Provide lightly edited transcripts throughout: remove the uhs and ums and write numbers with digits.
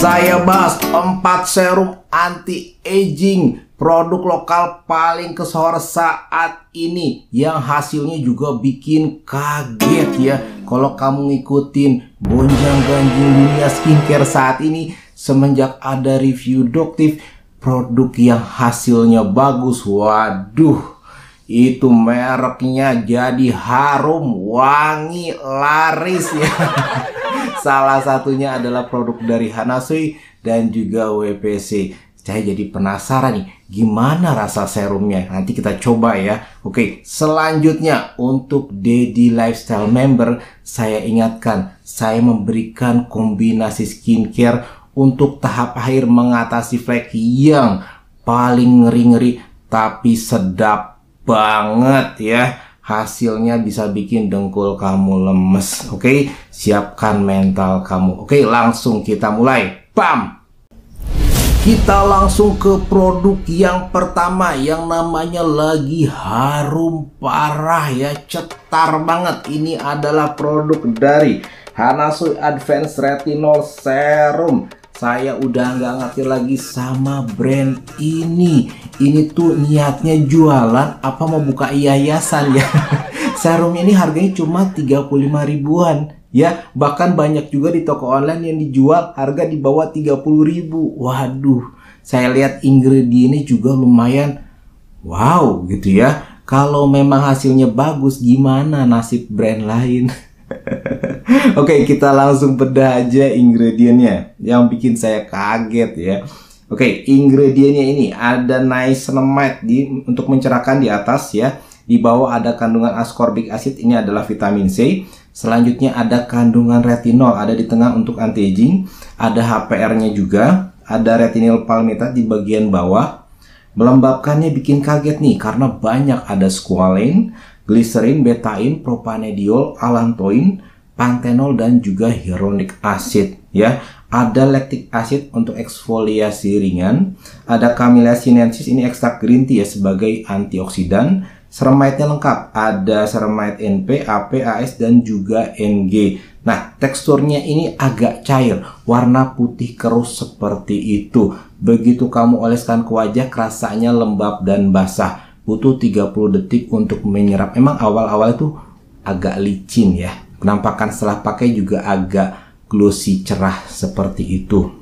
Saya bahas 4 serum anti-aging produk lokal paling kesohor saat ini yang hasilnya juga bikin kaget ya. Kalau kamu ngikutin gonjang-ganjing dunia skincare saat ini semenjak ada review Doktif produk yang hasilnya bagus, waduh, itu mereknya jadi harum, wangi, laris ya. Salah satunya adalah produk dari Hanasui dan juga WPC. Saya jadi penasaran nih, gimana rasa serumnya? Nanti kita coba ya. Oke, selanjutnya untuk Daddy Lifestyle Member, saya ingatkan, saya memberikan kombinasi skincare untuk tahap akhir mengatasi flek yang paling ngeri-ngeri tapi sedap banget ya. Hasilnya bisa bikin dengkul kamu lemes. Oke, siapkan mental kamu. Oke, langsung kita mulai. Bam! Kita langsung ke produk yang pertama yang namanya lagi harum parah ya, cetar banget. Ini adalah produk dari Hanasui Advanced Retinol Serum. Saya udah nggak ngerti lagi sama brand ini. Ini tuh niatnya jualan apa mau buka yayasan ya. Serum ini harganya cuma 35 ribuan ya. Bahkan banyak juga di toko online yang dijual harga di bawah 30 ribu. Waduh, saya lihat ingredientnya juga lumayan wow gitu ya. Kalau memang hasilnya bagus, gimana nasib brand lain? Oke, kita langsung bedah aja ingredientnya yang bikin saya kaget ya. Oke, ingredientnya ini ada niacinamide untuk mencerahkan di atas ya. Di bawah ada kandungan ascorbic acid, ini adalah vitamin C. Selanjutnya ada kandungan retinol, ada di tengah untuk anti-aging. Ada HPR-nya juga, ada retinol palmitate di bagian bawah. Melembabkannya bikin kaget nih karena banyak, ada squalane, glycerin, betain, propanediol, allantoin, panthenol dan juga hyaluronic acid ya. Ada lactic acid untuk eksfoliasi ringan, ada Camellia sinensis, ini ekstrak green tea ya sebagai antioksidan. Ceramide-nya lengkap, ada ceramide NP, AP, AS dan juga NG. Nah, teksturnya ini agak cair, warna putih keruh seperti itu. Begitu kamu oleskan ke wajah, rasanya lembab dan basah. Butuh 30 detik untuk menyerap. Emang awal-awal itu agak licin ya. Penampakan setelah pakai juga agak glossy cerah seperti itu.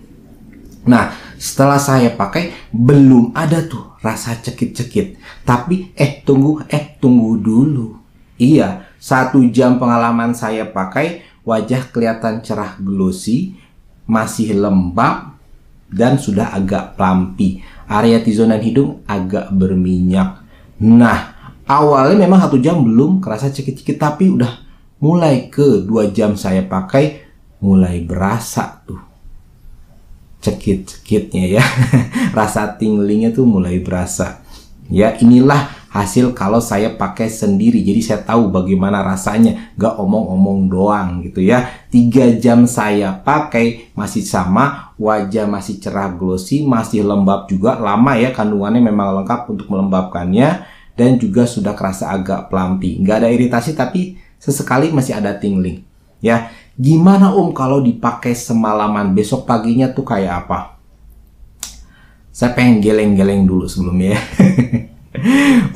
Nah, setelah saya pakai belum ada tuh rasa cekit-cekit. Tapi tunggu dulu. Iya, 1 jam pengalaman saya pakai, wajah kelihatan cerah glossy, masih lembab dan sudah agak plumpy. Area T-zone dan hidung agak berminyak. Nah, awalnya memang 1 jam belum kerasa cekit-cekit, tapi udah mulai ke 2 jam saya pakai, mulai berasa tuh cekit-cekitnya ya. Rasa tinglingnya tuh mulai berasa. Ya, inilah hasil kalau saya pakai sendiri. Jadi saya tahu bagaimana rasanya, gak omong-omong doang gitu ya. 3 jam saya pakai masih sama, wajah masih cerah glossy, masih lembab juga. Lama ya, kandungannya memang lengkap untuk melembabkannya. Dan juga sudah kerasa agak plumpy. Gak ada iritasi tapi sesekali masih ada tingling ya. Gimana kalau dipakai semalaman, besok paginya tuh kayak apa? Saya pengen geleng-geleng dulu sebelumnya ya.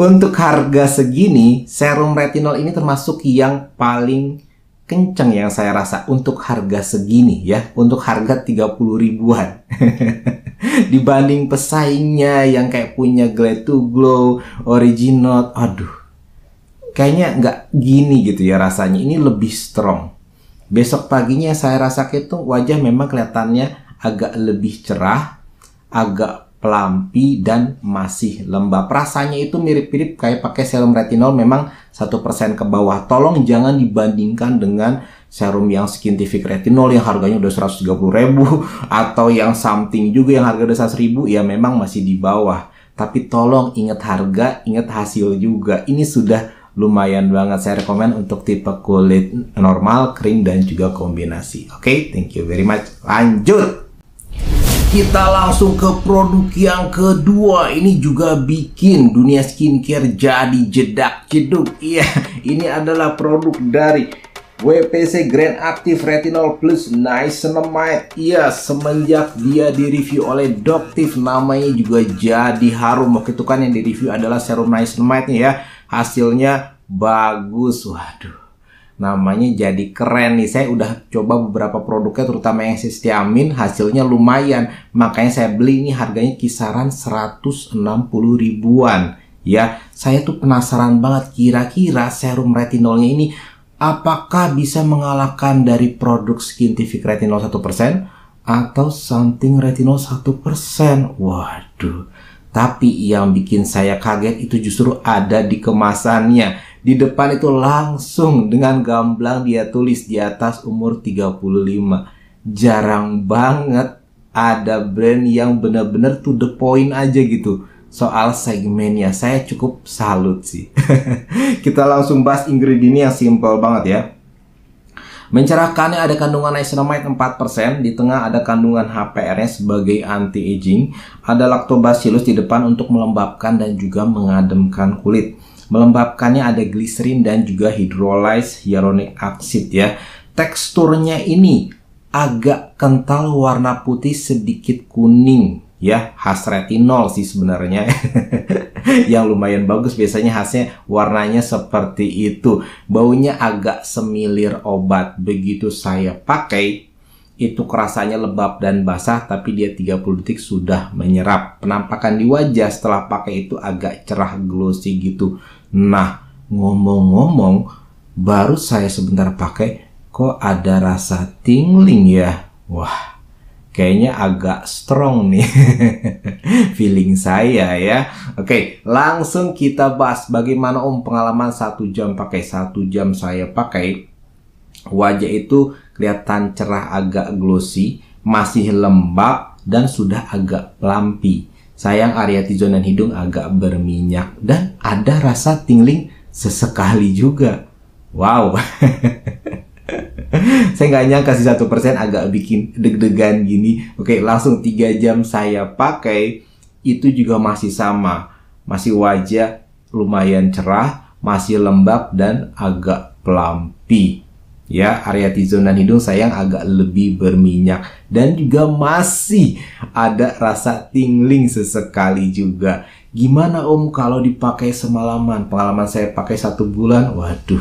Untuk harga segini, serum retinol ini termasuk yang paling kenceng yang saya rasa untuk harga segini ya. Untuk harga 30 ribuan. Dibanding pesaingnya yang kayak punya Glade to Glow, Original, aduh, kayaknya nggak gini gitu ya rasanya. Ini lebih strong. Besok paginya saya rasa itu wajah memang kelihatannya agak lebih cerah, agak plumpy dan masih lembab. Rasanya itu mirip-mirip kayak pakai serum retinol, memang 1% ke bawah. Tolong jangan dibandingkan dengan serum yang Skintific Retinol yang harganya udah 130 ribu atau yang something juga yang harga udah 100 ribu, ya memang masih di bawah. Tapi tolong ingat harga, ingat hasil juga. Ini sudah lumayan banget, saya rekomen untuk tipe kulit normal, kering, dan juga kombinasi. Oke, thank you very much. Lanjut, kita langsung ke produk yang kedua. Ini juga bikin dunia skincare jadi jedak jeduk. Iya, ini adalah produk dari WPC Grand Active Retinol Plus Niacinamide. Iya, semenjak dia direview oleh Doctive, namanya juga jadi harum. Waktu itu kan yang direview adalah serum niacinamide ya. Hasilnya bagus. Waduh, namanya jadi keren nih. Saya udah coba beberapa produknya, terutama yang Cysteamine, hasilnya lumayan. Makanya saya beli, ini harganya kisaran 160 ribuan. Ya, saya tuh penasaran banget kira-kira serum retinolnya ini apakah bisa mengalahkan dari produk Skintific Retinol 1% atau Something Retinol 1%. Waduh, tapi yang bikin saya kaget itu justru ada di kemasannya. Di depan itu langsung dengan gamblang dia tulis di atas umur 35. Jarang banget ada brand yang benar-benar to the point aja gitu soal segmennya. Saya cukup salut sih. Kita langsung bahas ingredientnya yang simple banget ya. Mencerahkannya ada kandungan niacinamide 4%, di tengah ada kandungan HPR-nya sebagai anti-aging, ada lactobacillus di depan untuk melembabkan dan juga mengademkan kulit. Melembabkannya ada gliserin dan juga hydrolyzed hyaluronic acid ya. Teksturnya ini agak kental, warna putih sedikit kuning ya, khas retinol sih sebenarnya. Yang lumayan bagus, biasanya khasnya warnanya seperti itu. Baunya agak semilir obat. Begitu saya pakai, itu kerasanya lembab dan basah, tapi dia 30 detik sudah menyerap. Penampakan di wajah setelah pakai itu agak cerah glossy gitu. Nah, ngomong-ngomong, baru saya sebentar pakai, kok ada rasa tingling ya. Wah, kayaknya agak strong nih feeling saya ya. Oke, langsung kita bahas bagaimana pengalaman 1 jam pakai. 1 jam saya pakai, wajah itu kelihatan cerah, agak glossy, masih lembab, dan sudah agak lampi. Sayang area T-zone dan hidung agak berminyak, dan ada rasa tingling sesekali juga. Wow. Saya nggak nyangka sih 1% agak bikin deg-degan gini. Oke, langsung 3 jam saya pakai, itu juga masih sama. Masih wajah lumayan cerah, masih lembab, dan agak pelampi. Ya, area T-zone dan hidung sayang agak lebih berminyak, dan juga masih ada rasa tingling sesekali juga. Gimana kalau dipakai semalaman? Pengalaman saya pakai 1 bulan, waduh,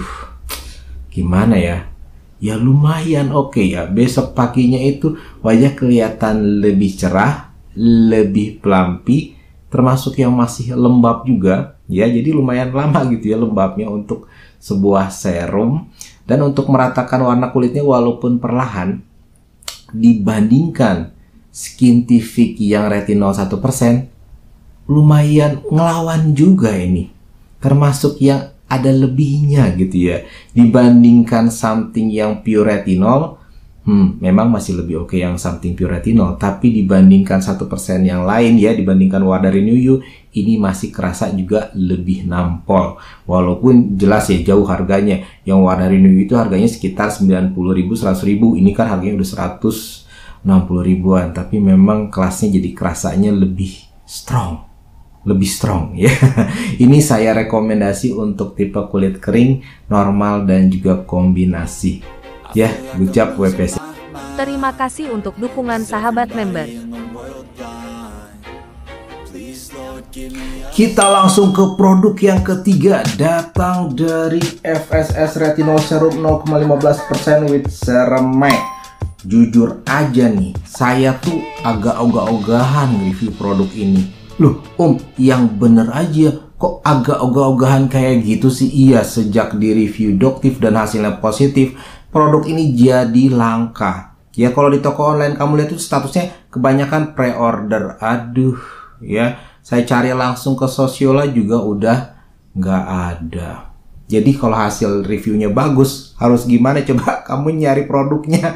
gimana ya? Ya lumayan oke ya. Besok paginya itu wajah kelihatan lebih cerah, lebih pelampi, termasuk yang masih lembab juga. Ya, jadi lumayan lama gitu ya lembabnya untuk sebuah serum. Dan untuk meratakan warna kulitnya walaupun perlahan, dibandingkan Skintific yang retinol 1%, lumayan ngelawan juga ini. Termasuk yang ada lebihnya gitu ya. Dibandingkan Something yang pure retinol, memang masih lebih oke yang Something pure retinol. Tapi dibandingkan 1% yang lain ya, dibandingkan Wahdari New You, ini masih kerasa juga lebih nampol. Walaupun jelas ya jauh harganya. Yang Wahdari New You itu harganya sekitar 90.000, 100.000. Ini kan harganya udah 160 ribuan. Tapi memang kelasnya jadi kerasanya lebih strong. Lebih strong ya. Ini saya rekomendasi untuk tipe kulit kering, normal, dan juga kombinasi. Ya, ucap WPC. Terima kasih untuk dukungan sahabat member. Kita langsung ke produk yang ketiga, datang dari FSS Retinol Serum 0,15% with ceramide. Jujur aja nih, saya tuh agak ogah-ogahan review produk ini. Loh yang bener aja, kok agak ogah-ogahan kayak gitu sih? Iya, sejak di review Doctive dan hasilnya positif, produk ini jadi langka. Ya, kalau di toko online kamu lihat itu statusnya kebanyakan pre-order. Aduh, ya, saya cari langsung ke Sosiola juga udah nggak ada. Jadi kalau hasil reviewnya bagus, harus gimana coba kamu nyari produknya?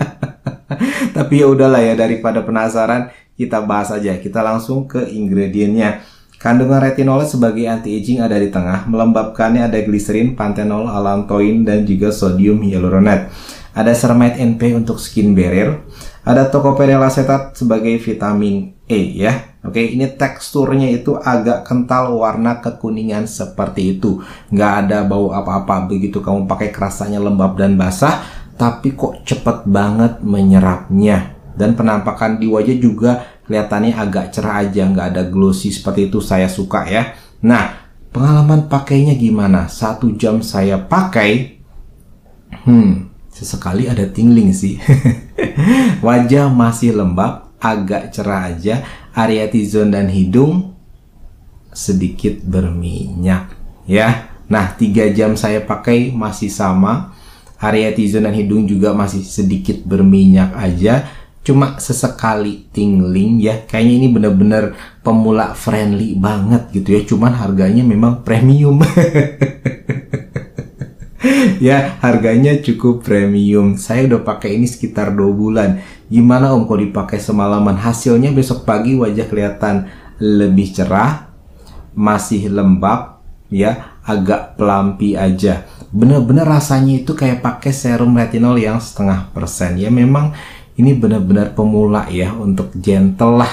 Tapi ya udahlah ya, daripada penasaran, kita bahas aja. Kita langsung ke ingredientnya. Kandungan retinol sebagai anti-aging ada di tengah. Melembabkannya ada gliserin, panthenol, allantoin, dan juga sodium hyaluronate. Ada ceramide NP untuk skin barrier. Ada tocopherol acetate sebagai vitamin E ya. Oke, ini teksturnya itu agak kental, warna kekuningan seperti itu. Nggak ada bau apa-apa. Begitu kamu pakai rasanya lembab dan basah, tapi kok cepet banget menyerapnya. Dan penampakan di wajah juga kelihatannya agak cerah aja, nggak ada glossy seperti itu. Saya suka ya. Nah, pengalaman pakainya gimana? 1 jam saya pakai, sesekali ada tingling sih. Wajah masih lembab, agak cerah aja. Area T-zone dan hidung sedikit berminyak ya. Nah, 3 jam saya pakai masih sama. Area T-zone dan hidung juga masih sedikit berminyak aja. Cuma sesekali tingling ya. Kayaknya ini bener-bener pemula friendly banget gitu ya. Cuman harganya memang premium. Ya, harganya cukup premium. Saya udah pakai ini sekitar 2 bulan. Gimana Om kalau dipakai semalaman? Hasilnya besok pagi wajah kelihatan lebih cerah, masih lembab ya, agak pelampi aja. Bener-bener rasanya itu kayak pakai serum retinol yang 0,5%. Ya memang ini benar-benar pemula ya, untuk gentle lah,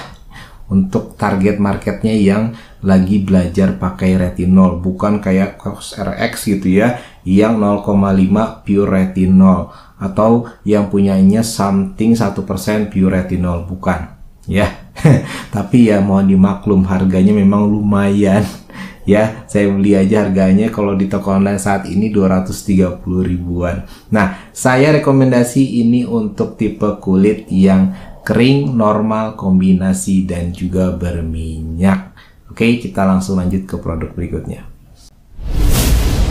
untuk target marketnya yang lagi belajar pakai retinol, bukan kayak COSRX gitu ya, yang 0,5 pure retinol, atau yang punyanya something 1% pure retinol, bukan ya. Tapi ya mohon dimaklum, harganya memang lumayan ya. Saya beli aja harganya kalau di toko online saat ini 230 ribuan. Nah, saya rekomendasi ini untuk tipe kulit yang kering, normal, kombinasi, dan juga berminyak. Oke, kita langsung lanjut ke produk berikutnya.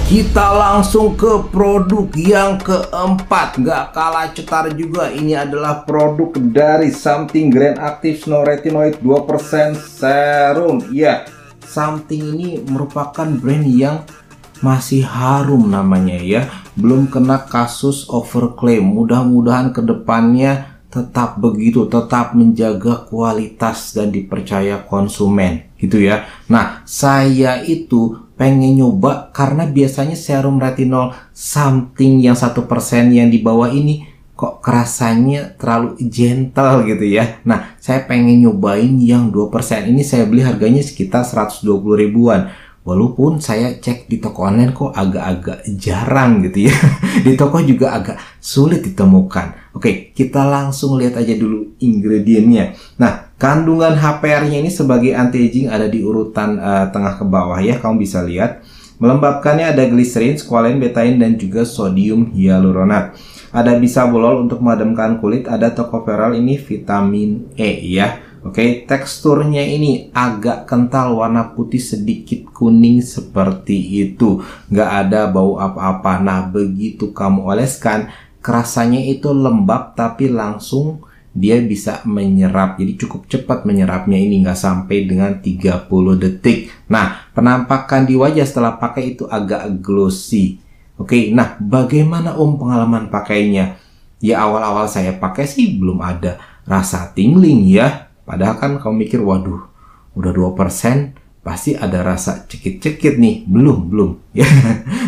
Kita langsung ke produk yang keempat. Nggak kalah cetar juga, ini adalah produk dari Something Grand Active Snow Retinoid 2% Serum. Ya, Something ini merupakan brand yang masih harum namanya ya. Belum kena kasus overclaim. Mudah-mudahan kedepannya tetap begitu, tetap menjaga kualitas dan dipercaya konsumen gitu ya. Nah, saya itu pengen nyoba karena biasanya serum retinol Something yang 1% yang di bawah ini kok kerasanya terlalu gentle gitu ya. Nah, saya pengen nyobain yang 2%. Ini saya beli harganya sekitar 120 ribuan. Walaupun saya cek di toko online kok agak-agak jarang gitu ya. Di toko juga agak sulit ditemukan. Oke, kita langsung lihat aja dulu ingredientnya. Nah, kandungan HPR-nya ini sebagai anti-aging ada di urutan tengah ke bawah ya. Kamu bisa lihat. Melembabkannya ada glycerin, squalene, betaine, dan juga sodium hyaluronat. Ada bisabolol untuk memadamkan kulit. Ada tocopherol, ini vitamin E ya. Oke, teksturnya ini agak kental, warna putih sedikit kuning seperti itu. Nggak ada bau apa-apa. Nah, begitu kamu oleskan, kerasanya itu lembab tapi langsung dia bisa menyerap. Jadi cukup cepat menyerapnya, ini nggak sampai dengan 30 detik. Nah, penampakan di wajah setelah pakai itu agak glossy. Oke, nah bagaimana pengalaman pakainya? Ya awal-awal saya pakai sih belum ada rasa tingling ya. Padahal kan kamu mikir, waduh, udah 2%, pasti ada rasa cekit-cekit nih. Belum. Ya.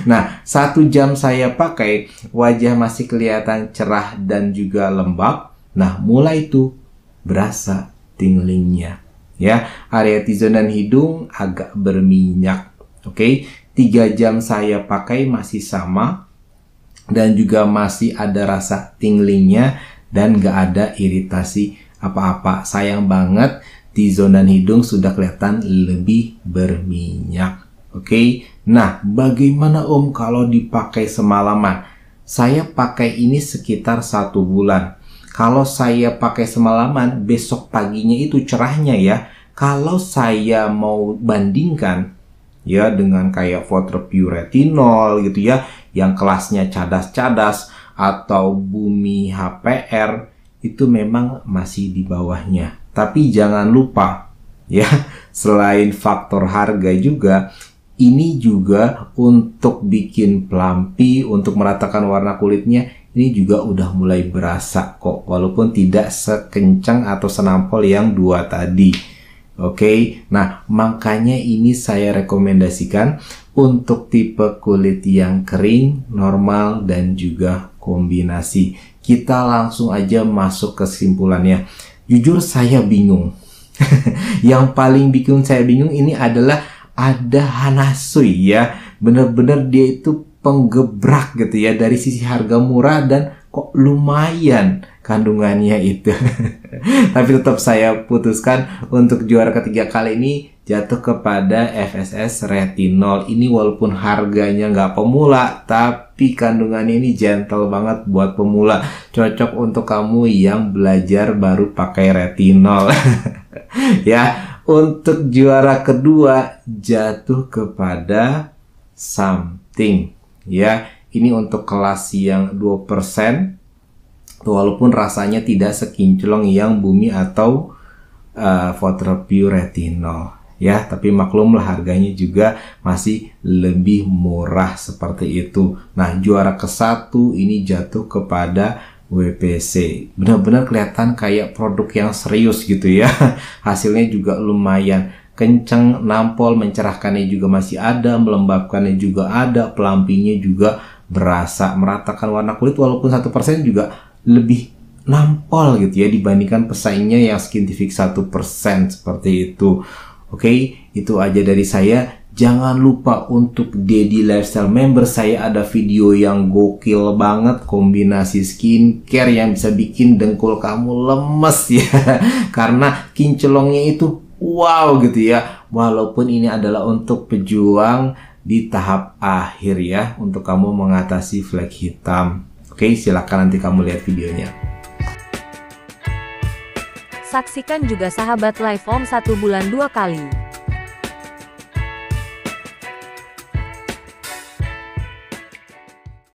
Nah, 1 jam saya pakai, wajah masih kelihatan cerah dan juga lembab. Nah, mulai tuh berasa tinglingnya. Ya, area T-zone dan hidung agak berminyak. Oke, 3 jam saya pakai masih sama. Dan juga masih ada rasa tinglingnya dan gak ada iritasi apa-apa. Sayang banget, T-zone dan hidung sudah kelihatan lebih berminyak. Oke, nah bagaimana kalau dipakai semalaman? Saya pakai ini sekitar 1 bulan. Kalau saya pakai semalaman, besok paginya itu cerahnya ya. Kalau saya mau bandingkan ya dengan kayak Photoshop Pure Retinol gitu ya, yang kelasnya cadas-cadas, atau Bumi HPR, itu memang masih di bawahnya. Tapi jangan lupa ya, selain faktor harga juga, ini juga untuk bikin pelampi, untuk meratakan warna kulitnya, ini juga udah mulai berasa kok, walaupun tidak sekencang atau senampol yang 2 tadi. Oke, nah makanya ini saya rekomendasikan untuk tipe kulit yang kering, normal, dan juga kombinasi. kita langsung aja masuk ke kesimpulannya. Jujur saya bingung. Yang paling bikin saya bingung ini adalah ada Hanasui ya. Bener-bener dia itu penggebrak gitu ya, dari sisi harga murah dan kok lumayan kandungannya itu. Tapi tetap saya putuskan untuk juara ketiga kali ini jatuh kepada FSS retinol. Ini walaupun harganya nggak pemula, tapi kandungannya ini gentle banget buat pemula. Cocok untuk kamu yang belajar baru pakai retinol. Ya, untuk juara kedua jatuh kepada Something. Ya, ini untuk kelas yang 2%. Walaupun rasanya tidak sekinclong yang Bumi atau Photropure retinol. Ya, tapi maklumlah harganya juga masih lebih murah seperti itu. Nah, juara ke-1 ini jatuh kepada WPC. Benar-benar kelihatan kayak produk yang serius gitu ya. Hasilnya juga lumayan kenceng, nampol, mencerahkannya juga masih ada, melembabkannya juga ada, pelampingnya juga berasa, meratakan warna kulit walaupun 1% juga lebih nampol gitu ya dibandingkan pesaingnya yang Skintific 1% seperti itu. Oke, itu aja dari saya. Jangan lupa untuk Daddy Lifestyle Member, saya ada video yang gokil banget, kombinasi skincare yang bisa bikin dengkul kamu lemes ya. Karena kinclongnya itu wow gitu ya. Walaupun ini adalah untuk pejuang di tahap akhir ya, untuk kamu mengatasi flek hitam. Oke, silahkan nanti kamu lihat videonya. Saksikan juga Sahabat Live Om 1 bulan 2 kali.